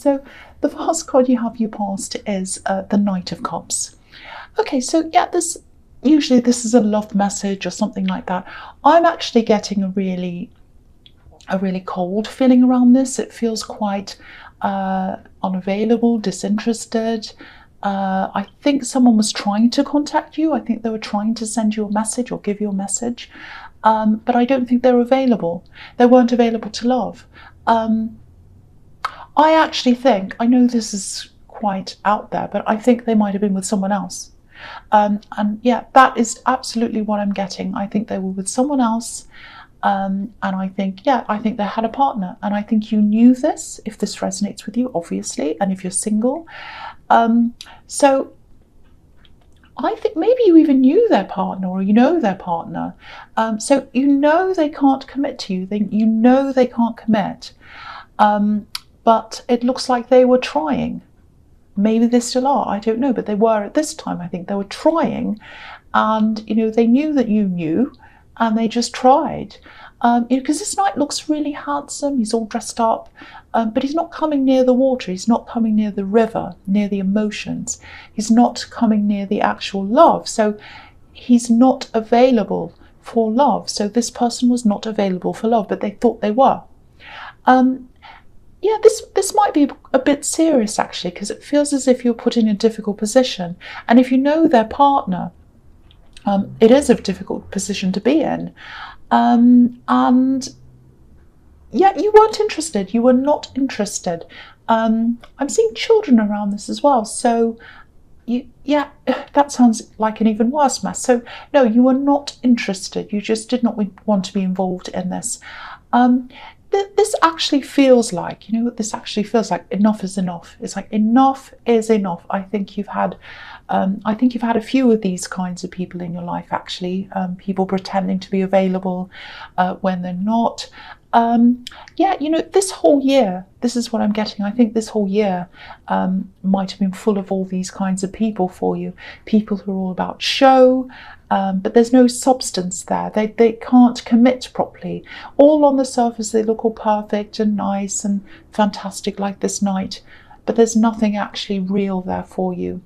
So the first card you have for your past is the Knight of Cups. Okay, so yeah, usually this is a love message or something like that. I'm actually getting a really cold feeling around this. It feels quite unavailable, disinterested. I think someone was trying to contact you. I think they were trying to send you a message or give you a message, but I don't think they're available. They weren't available to love. I actually think, I know this is quite out there, but I think they might have been with someone else. And yeah, that is absolutely what I'm getting. I think they were with someone else. And I think, yeah, I think they had a partner. And I think you knew this, if this resonates with you, obviously, and if you're single. So I think maybe you even knew their partner, or you know their partner. So you know they can't commit to you. You know they can't commit. But it looks like they were trying. Maybe they still are, I don't know, but they were at this time. I think they were trying, and they knew that you knew, and they just tried. Because this knight looks really handsome. He's all dressed up, but he's not coming near the water. He's not coming near the river, near the emotions. He's not coming near the actual love. So he's not available for love. So this person was not available for love, but they thought they were. Yeah, this might be a bit serious, actually, because it feels as if you're put in a difficult position. And if you know their partner, it is a difficult position to be in. And yeah, you weren't interested. You were not interested. I'm seeing children around this as well. So yeah, that sounds like an even worse mess. So no, you were not interested. You just did not want to be involved in this. This actually feels like, this actually feels like enough is enough. It's like enough is enough. I think you've had a few of these kinds of people in your life, actually. People pretending to be available when they're not. Yeah, this whole year, this is what I'm getting. I think this whole year might have been full of all these kinds of people for you. People who are all about show, but there's no substance there. They can't commit properly. All on the surface, they look all perfect and nice and fantastic like this knight, but there's nothing actually real there for you.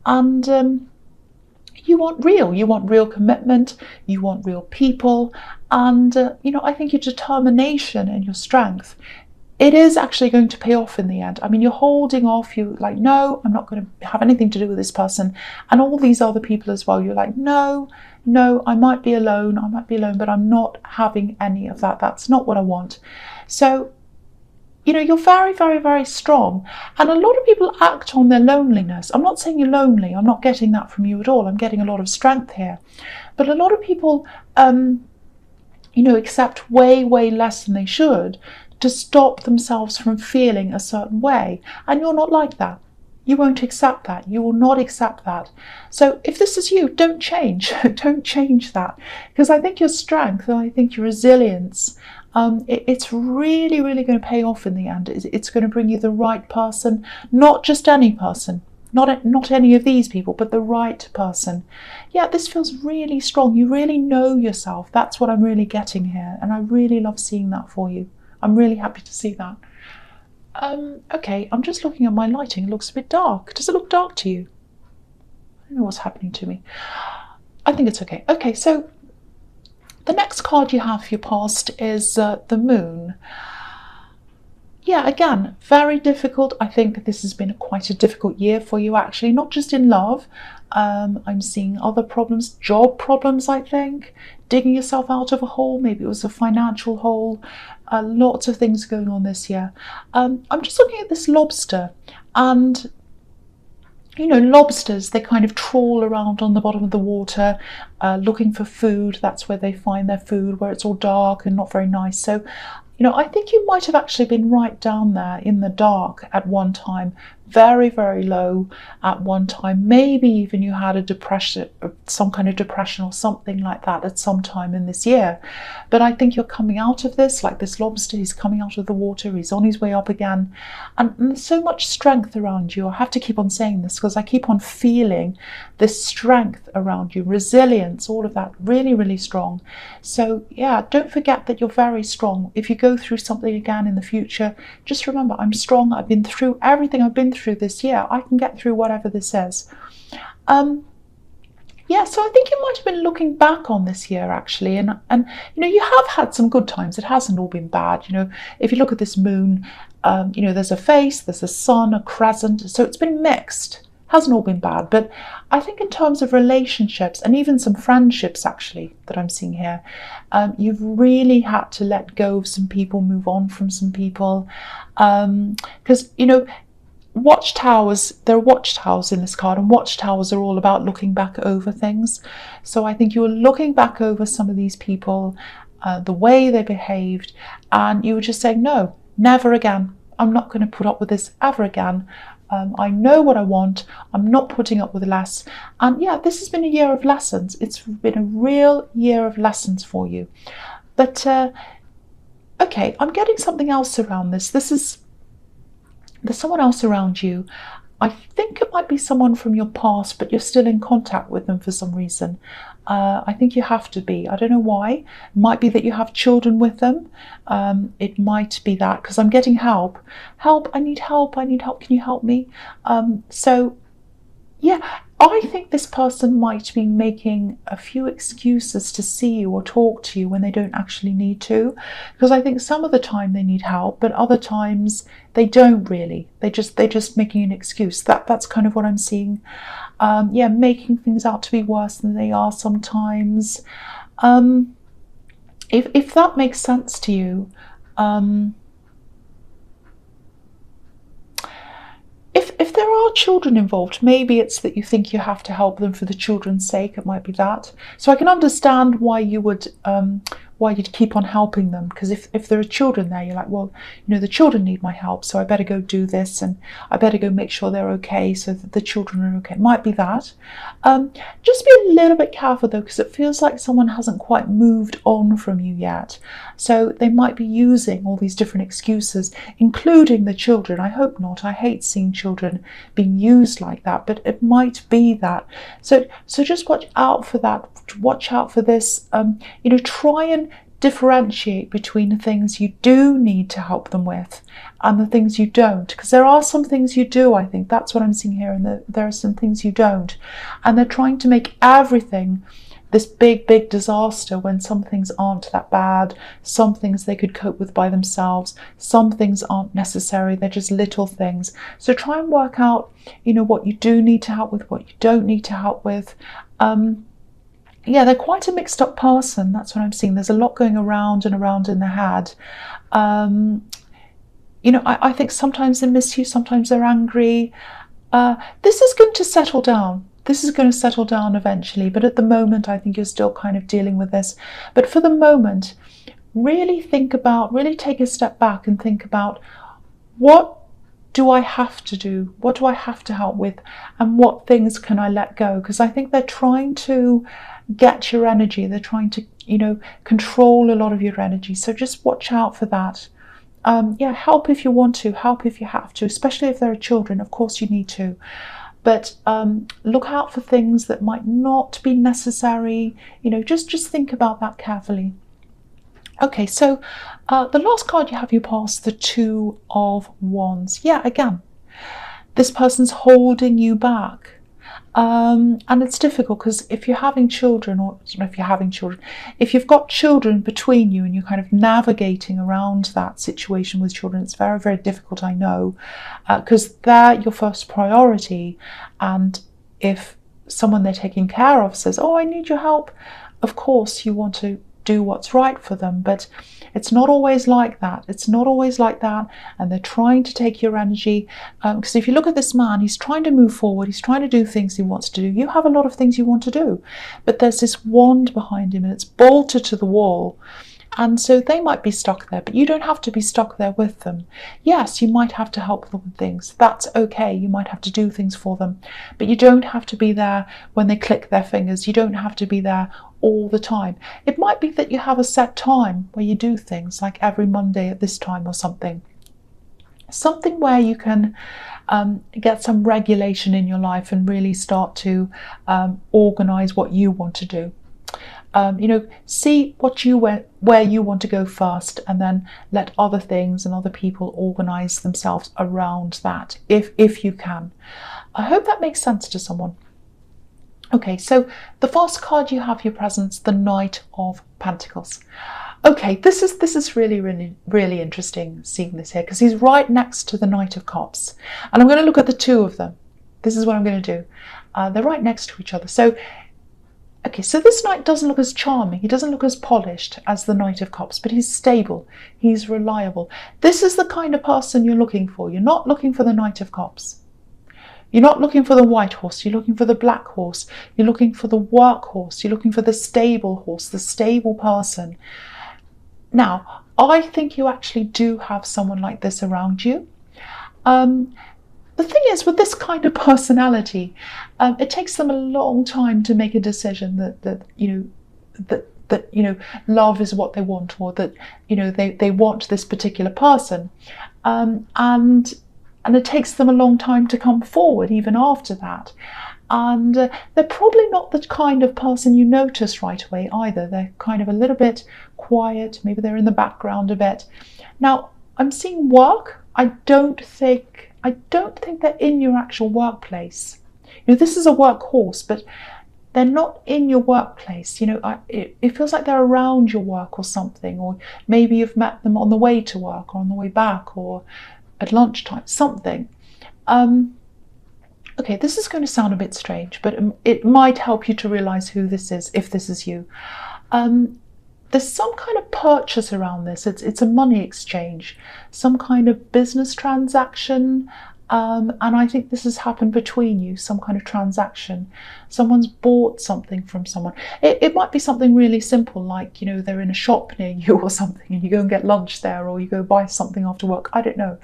And you want real commitment, you want real people, and I think your determination and your strength, it is actually going to pay off in the end. I mean, you're holding off, you're like, no, I'm not going to have anything to do with this person, and all these other people as well. You're like, no, I might be alone, but I'm not having any of that. That's not what I want. So you're very, very, very strong. And a lot of people act on their loneliness. I'm not saying you're lonely. I'm not getting that from you at all. I'm getting a lot of strength here. But a lot of people, accept way, way less than they should to stop themselves from feeling a certain way. And you're not like that. You won't accept that. You will not accept that. So if this is you, don't change. Don't change that. Because I think your strength and I think your resilience, it's really, really going to pay off in the end. It's going to bring you the right person, not just any person, not any of these people, but the right person. Yeah, this feels really strong. You really know yourself. That's what I'm really getting here. And I really love seeing that for you. I'm really happy to see that. Okay, I'm just looking at my lighting. It looks a bit dark. Does it look dark to you? I don't know what's happening to me. I think it's okay. Okay, so the next card you have for your past is the Moon. Yeah, again, very difficult. I think this has been quite a difficult year for you, actually, not just in love. I'm seeing other problems, job problems, I think, digging yourself out of a hole. Maybe it was a financial hole. Lots of things going on this year. I'm just looking at this lobster, and lobsters, they kind of trawl around on the bottom of the water looking for food. That's where they find their food, where it's all dark and not very nice. So I think you might have actually been right down there in the dark at one time, very, very low at one time. Maybe even you had a depression, some kind of depression or something like that at some time in this year. But I think you're coming out of this, like this lobster, he's coming out of the water, he's on his way up again. And there's so much strength around you. I have to keep on saying this because I keep on feeling this strength around you, resilience, all of that, really, really strong. So yeah, don't forget that you're very strong. If you go through something again in the future, just remember, I'm strong. I've been through everything I've been through this year. I can get through whatever this is. Yeah, so I think you might have been looking back on this year actually, and you know, you have had some good times. It hasn't all been bad. You know, if you look at this moon, you know, there's a face, there's a sun, a crescent, so it's been mixed. Hasn't all been bad, but I think in terms of relationships and even some friendships actually that I'm seeing here, you've really had to let go of some people, move on from some people, because you know, watchtowers, there are watchtowers in this card, and watchtowers are all about looking back over things. So I think you were looking back over some of these people, the way they behaved, and you were just saying, no, never again. I'm not going to put up with this ever again. I know what I want. I'm not putting up with less. And yeah, this has been a year of lessons. It's been a real year of lessons for you. But okay, I'm getting something else around this. There's someone else around you. I think it might be someone from your past, but you're still in contact with them for some reason. I think you have to be. I don't know why. It might be that you have children with them. It might be that, because I'm getting help. Help, I need help, I need help, can you help me? So, yeah, I think this person might be making a few excuses to see you or talk to you when they don't actually need to. Because I think some of the time they need help, but other times they don't really. They're just making an excuse. That's kind of what I'm seeing. Yeah, making things out to be worse than they are sometimes. If that makes sense to you, if there are children involved, maybe it's that you think you have to help them for the children's sake. It might be that. So I can understand why you would why you'd keep on helping them, because if there are children there, you're like, well, you know, the children need my help, so I better go do this, and I better go make sure they're okay so that the children are okay. It might be that. Just be a little bit careful though, because it feels like someone hasn't quite moved on from you yet. So they might be using all these different excuses, including the children. I hope not. I hate seeing children being used like that, but it might be that. So just watch out for that. Watch out for this. You know, try and differentiate between the things you do need to help them with and the things you don't, because there are some things you do. I think that's what I'm seeing here, and there are some things you don't, and they're trying to make everything this big disaster when some things aren't that bad. Some things they could cope with by themselves, some things aren't necessary, they're just little things. So try and work out, you know, what you do need to help with, what you don't need to help with. Yeah, they're quite a mixed up person. That's what I'm seeing. There's a lot going around and around in their head. You know, I think sometimes they miss you, sometimes they're angry. This is going to settle down. This is going to settle down eventually. But at the moment, I think you're still kind of dealing with this. But for the moment, really think about, really take a step back and think about, what do I have to do? What do I have to help with? And what things can I let go? Because I think they're trying to get your energy. They're trying to, you know, control a lot of your energy. So just watch out for that. Yeah, help if you want to, help if you have to, especially if there are children. Of course you need to. But look out for things that might not be necessary. You know, just think about that carefully. Okay, so the last card you have, you pass the Two of Wands. Yeah, again, this person's holding you back. And it's difficult because if you're having children, or if you've got children between you and you're kind of navigating around that situation with children, it's very, very difficult, I know, because they're your first priority. And if someone they're taking care of says, oh, I need your help, of course you want to do what's right for them, but it's not always like that. It's not always like that, and they're trying to take your energy, because if you look at this man, he's trying to move forward, he's trying to do things he wants to do. You have a lot of things you want to do, but there's this wand behind him and it's bolted to the wall, And so they might be stuck there, but you don't have to be stuck there with them. Yes, you might have to help them with things. That's okay. You might have to do things for them, but you don't have to be there when they click their fingers. You don't have to be there all the time. It might be that you have a set time where you do things, like every Monday at this time or something. Something where you can get some regulation in your life and really start to organize what you want to do. See where you want to go first, and then let other things and other people organize themselves around that, if you can. I hope that makes sense to someone. Okay, so the first card you have, your presence, the Knight of Pentacles. Okay, this is really interesting seeing this here, because he's right next to the Knight of Cups, and I'm going to look at the two of them. This is what I'm going to do. They're right next to each other. So okay, so this knight doesn't look as charming, he doesn't look as polished as the Knight of Cups, but he's stable, he's reliable. This is the kind of person you're looking for. You're not looking for the Knight of Cups. You're not looking for the white horse, you're looking for the black horse. You're looking for the work horse, you're looking for the stable horse, the stable person. Now, I think you actually do have someone like this around you. The thing is, with this kind of personality, it takes them a long time to make a decision that love is what they want, or that they want this particular person, and it takes them a long time to come forward even after that. And they're probably not the kind of person you notice right away either. They're kind of a little bit quiet, maybe they're in the background a bit. Now, I'm seeing work. I don't think they're in your actual workplace. This is a work horse, but they're not in your workplace. It feels like they're around your work or something, or maybe you've met them on the way to work or on the way back or at lunchtime, something. Okay, this is going to sound a bit strange, but it might help you to realize who this is, if this is you. There's some kind of purchase around this. It's a money exchange, some kind of business transaction, and I think this has happened between you, some kind of transaction. Someone's bought something from someone. It might be something really simple, like they're in a shop near you or something, and you go and get lunch there, or you go buy something after work. I don't know.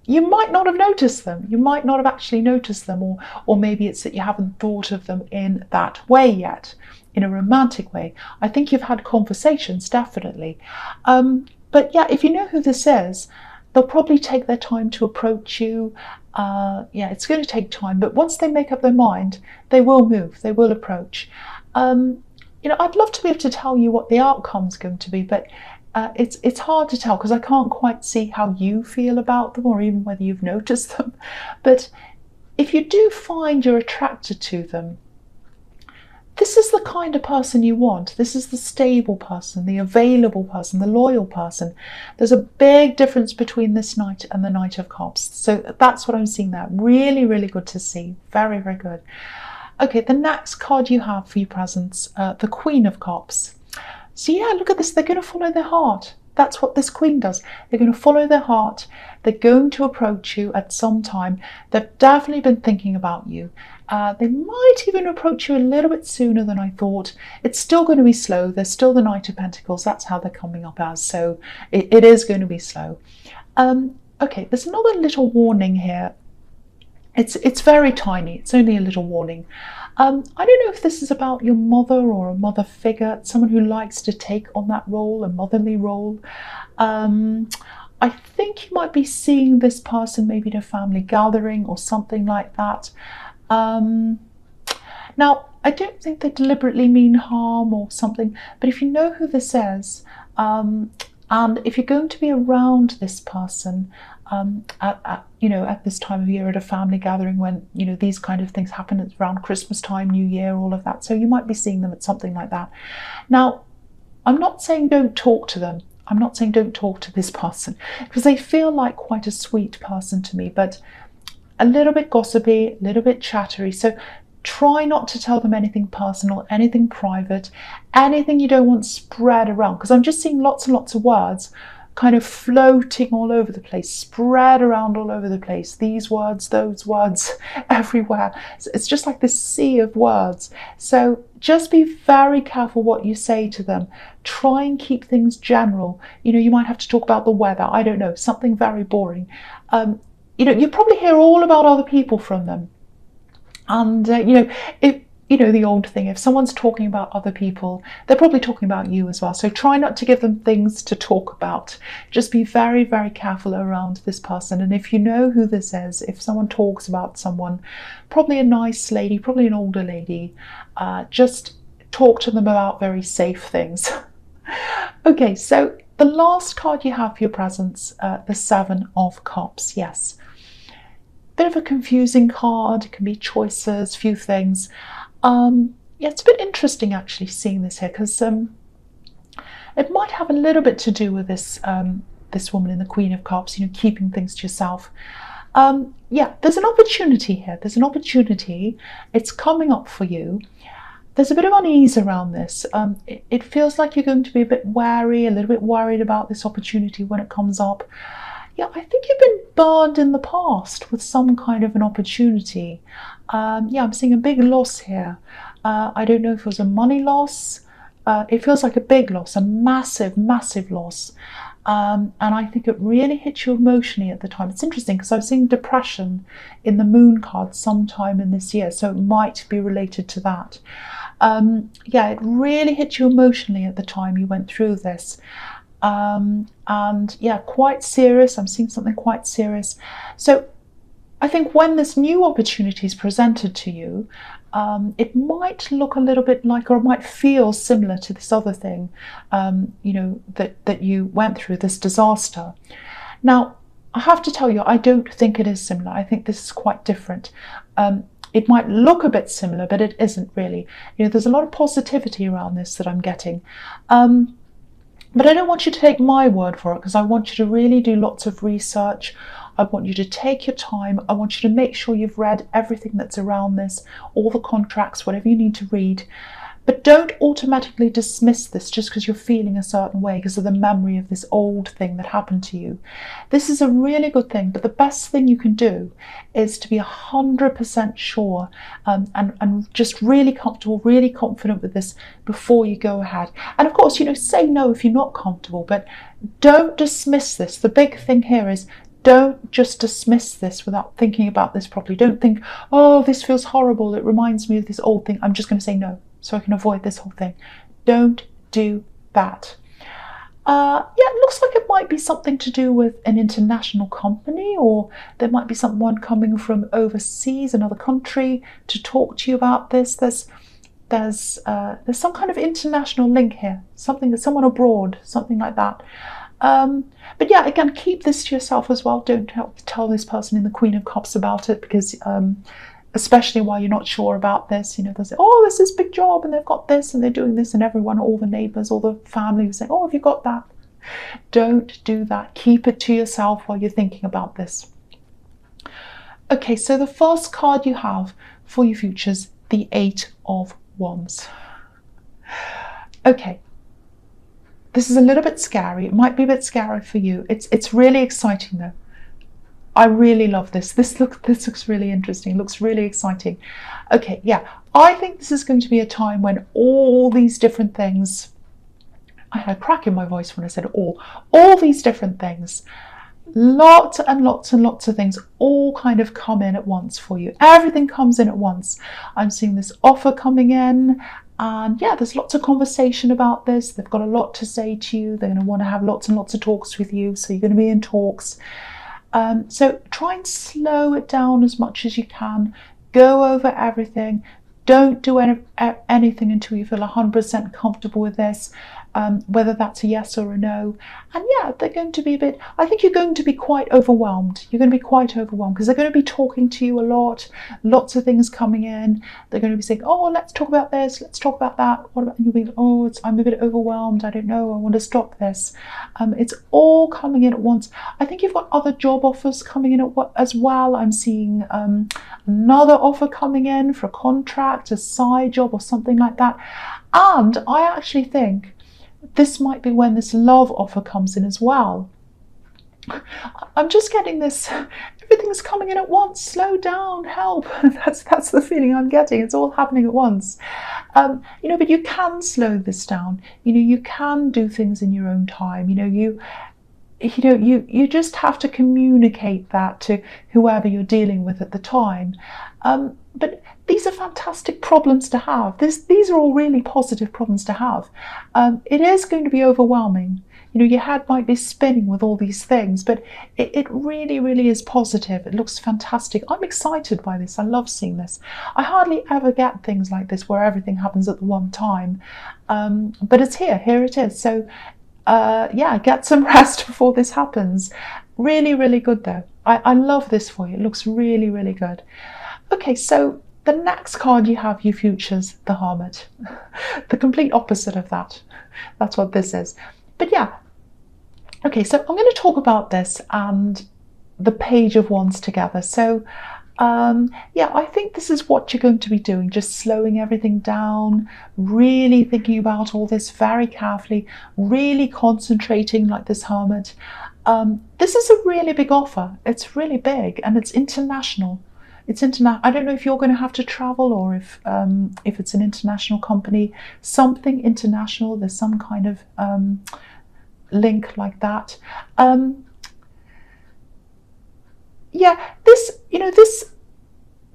You might not have noticed them. You might not have actually noticed them, or maybe it's that you haven't thought of them in that way yet, in a romantic way. I think you've had conversations, definitely. But yeah, if you know who this is, they'll probably take their time to approach you. Yeah, it's going to take time, but once they make up their mind, they will move, they will approach. I'd love to be able to tell you what the outcome's going to be, but it's hard to tell because I can't quite see how you feel about them, or even whether you've noticed them. But if you do find you're attracted to them, this is the kind of person you want. This is the stable person, the available person, the loyal person. There's a big difference between this knight and the Knight of Cups. So that's what I'm seeing there. Really, really good to see. Very, very good. Okay, the next card you have for your presence, the Queen of Cups. So yeah, look at this. They're going to follow their heart. That's what this Queen does. They're going to follow their heart. They're going to approach you at some time. They've definitely been thinking about you. They might even approach you a little bit sooner than I thought. It's still going to be slow. There's still the Knight of Pentacles. That's how they're coming up as. So it is going to be slow. Okay, there's another little warning here. It's very tiny. It's only a little warning. I don't know if this is about your mother or a mother figure, someone who likes to take on that role, a motherly role. I think you might be seeing this person maybe in a family gathering or something like that. Now, I don't think they deliberately mean harm or something, but if you know who this is, and if you're going to be around this person at this time of year at a family gathering, when these kind of things happen, it's around Christmas time, New Year, all of that, so you might be seeing them at something like that. Now, I'm not saying don't talk to them. I'm not saying don't talk to this person, because they feel like quite a sweet person to me, but a little bit gossipy, a little bit chattery. So try not to tell them anything personal, anything private, anything you don't want spread around, because I'm just seeing lots and lots of words kind of floating all over the place, spread around all over the place. These words, those words, everywhere. So it's just like this sea of words. So just be very careful what you say to them. Try and keep things general. You know, you might have to talk about the weather. I don't know, something very boring. You know, you probably hear all about other people from them. And, you know, if, you know, the old thing, if someone's talking about other people, they're probably talking about you as well. So try not to give them things to talk about. Just be very, very careful around this person. And if you know who this is, if someone talks about someone, probably a nice lady, probably an older lady, just talk to them about very safe things. Okay, so the last card you have for your presents, the Seven of Cups. Yes. Bit of a confusing card. It can be choices, few things. Yeah, it's a bit interesting actually seeing this here, because it might have a little bit to do with this this woman in the Queen of Cups, you know, keeping things to yourself. Yeah, there's an opportunity here. There's an opportunity. It's coming up for you. There's a bit of unease around this. It feels like you're going to be a bit wary, a little bit worried about this opportunity when it comes up. Yeah, I think you've been burned in the past with some kind of an opportunity. Yeah, I'm seeing a big loss here. I don't know if it was a money loss. It feels like a big loss, a massive, massive loss. And I think it really hit you emotionally at the time. It's interesting because I was seeing depression in the Moon card sometime in this year, so it might be related to that. Yeah, it really hit you emotionally at the time you went through this. And yeah, quite serious. I'm seeing something quite serious. So I think when this new opportunity is presented to you, it might look a little bit like, or it might feel similar to this other thing, you know, that you went through, this disaster. Now, I have to tell you, I don't think it is similar. I think this is quite different. It might look a bit similar, but it isn't really. You know, there's a lot of positivity around this that I'm getting. But I don't want you to take my word for it, because I want you to really do lots of research. I want you to take your time. I want you to make sure you've read everything that's around this, all the contracts, whatever you need to read. But don't automatically dismiss this just because you're feeling a certain way because of the memory of this old thing that happened to you. This is a really good thing, but the best thing you can do is to be 100% sure and just really comfortable, really confident with this before you go ahead. And of course, you know, say no if you're not comfortable, but don't dismiss this. The big thing here is don't just dismiss this without thinking about this properly. Don't think, oh, this feels horrible. It reminds me of this old thing. I'm just going to say no, so I can avoid this whole thing. Don't do that. Yeah, it looks like it might be something to do with an international company, or there might be someone coming from overseas, another country, to talk to you about this. There's some kind of international link here, something that someone abroad, something like that. But yeah, again, keep this to yourself as well. Don't tell this person in the Queen of Cups about it, because especially while you're not sure about this, you know, they'll say, oh, this is a big job and they've got this and they're doing this, and everyone, all the neighbours, all the family will say, oh, have you got that? Don't do that. Keep it to yourself while you're thinking about this. Okay, so the first card you have for your futures, the Eight of Wands. Okay. This is a little bit scary. It might be a bit scary for you. It's really exciting though. I really love this. This looks really interesting. It looks really exciting. Okay, yeah. I think this is going to be a time when all these different things, I had a crack in my voice when I said all these different things, lots and lots and lots of things all kind of come in at once for you. Everything comes in at once. I'm seeing this offer coming in. And yeah, there's lots of conversation about this. They've got a lot to say to you. They're going to want to have lots and lots of talks with you. So you're going to be in talks. So try and slow it down as much as you can. Go over everything. Don't do anything until you feel 100% comfortable with this, whether that's a yes or a no. And yeah, they're going to be a bit, I think you're going to be quite overwhelmed. You're going to be quite overwhelmed because they're going to be talking to you a lot, lots of things coming in. They're going to be saying, oh, let's talk about this, let's talk about that. What about, and you'll be like, oh, I'm a bit overwhelmed. I don't know. I want to stop this. It's all coming in at once. I think you've got other job offers coming in as well. I'm seeing another offer coming in for a contract, a side job or something like that. And I actually think this might be when this love offer comes in as well. I'm just getting this, everything's coming in at once. Slow down, help. That's the feeling I'm getting. It's all happening at once. But you can slow this down. You can do things in your own time. You just have to communicate that to whoever you're dealing with at the time. But these are fantastic problems to have. These are all really positive problems to have. It is going to be overwhelming. Your head might be spinning with all these things, but it really, really is positive. It looks fantastic. I'm excited by this. I love seeing this. I hardly ever get things like this where everything happens at the one time. But it's here. Here it is. So get some rest before this happens. Really, really good though. I love this for you. It looks really, really good. Okay, so the next card you have, you futures, the Hermit. The complete opposite of that. That's what this is. But yeah. Okay, so I'm going to talk about this and the Page of Wands together. So I think this is what you're going to be doing, just slowing everything down, really thinking about all this very carefully, really concentrating like this Hermit. This is a really big offer. It's really big and it's international. It's international. I don't know if you're going to have to travel or if it's an international company, something international. There's some kind of link like that.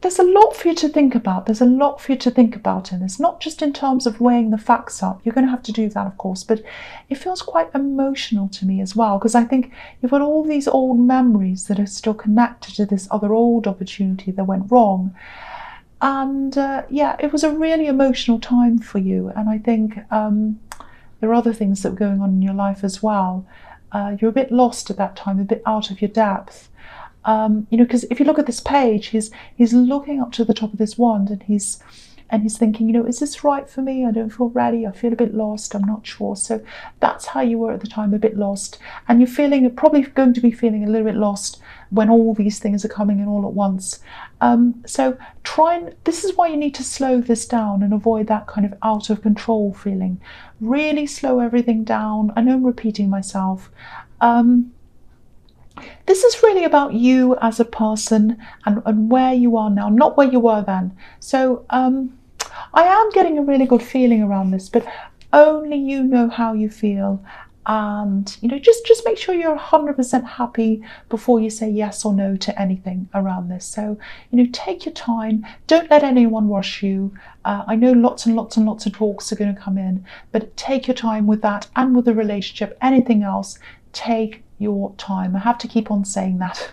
There's a lot for you to think about. There's a lot for you to think about in this, not just in terms of weighing the facts up. You're going to have to do that, of course, but it feels quite emotional to me as well, because I think you've got all these old memories that are still connected to this other old opportunity that went wrong. And it was a really emotional time for you. And I think there are other things that were going on in your life as well. You're a bit lost at that time, a bit out of your depth. Because if you look at this page, he's looking up to the top of this wand and he's thinking, is this right for me? I don't feel ready. I feel a bit lost. I'm not sure. So that's how you were at the time, a bit lost. And you're probably going to be feeling a little bit lost when all these things are coming in all at once. This is why you need to slow this down and avoid that kind of out of control feeling. Really slow everything down. I know I'm repeating myself. This is really about you as a person and where you are now, not where you were then. So I am getting a really good feeling around this, but only you know how you feel. And just make sure you're 100% happy before you say yes or no to anything around this. So take your time. Don't let anyone rush you. I know lots and lots and lots of talks are going to come in, but take your time with that and with the relationship. Anything else, take your time. I have to keep on saying that.